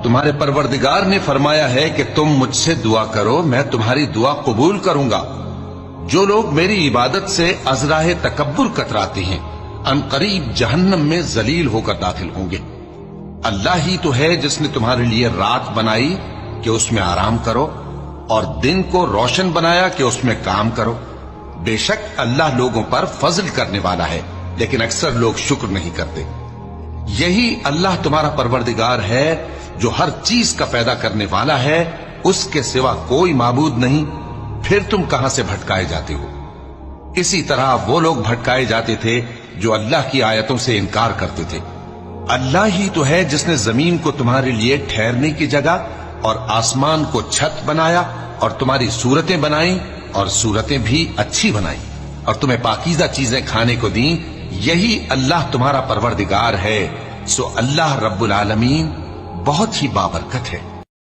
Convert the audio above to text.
تمہارے پروردگار نے فرمایا ہے کہ تم مجھ سے دعا کرو، میں تمہاری دعا قبول کروں گا۔ جو لوگ میری عبادت سے ازراہ تکبر کتراتے ہیں ان قریب جہنم میں ذلیل ہو کر داخل ہوں گے۔ اللہ ہی تو ہے جس نے تمہارے لیے رات بنائی کہ اس میں آرام کرو، اور دن کو روشن بنایا کہ اس میں کام کرو۔ بے شک اللہ لوگوں پر فضل کرنے والا ہے، لیکن اکثر لوگ شکر نہیں کرتے۔ یہی اللہ تمہارا پروردگار ہے جو ہر چیز کا پیدا کرنے والا ہے، اس کے سوا کوئی معبود نہیں، پھر تم کہاں سے بھٹکائے جاتے ہو؟ اسی طرح وہ لوگ بھٹکائے جاتے تھے جو اللہ کی آیتوں سے انکار کرتے تھے۔ اللہ ہی تو ہے جس نے زمین کو تمہارے لیے ٹھہرنے کی جگہ اور آسمان کو چھت بنایا، اور تمہاری صورتیں بنائیں اور صورتیں بھی اچھی بنائیں، اور تمہیں پاکیزہ چیزیں کھانے کو دیں۔ یہی اللہ تمہارا پروردگار ہے، سو اللہ رب العالمین بہت ہی بابرکت ہے۔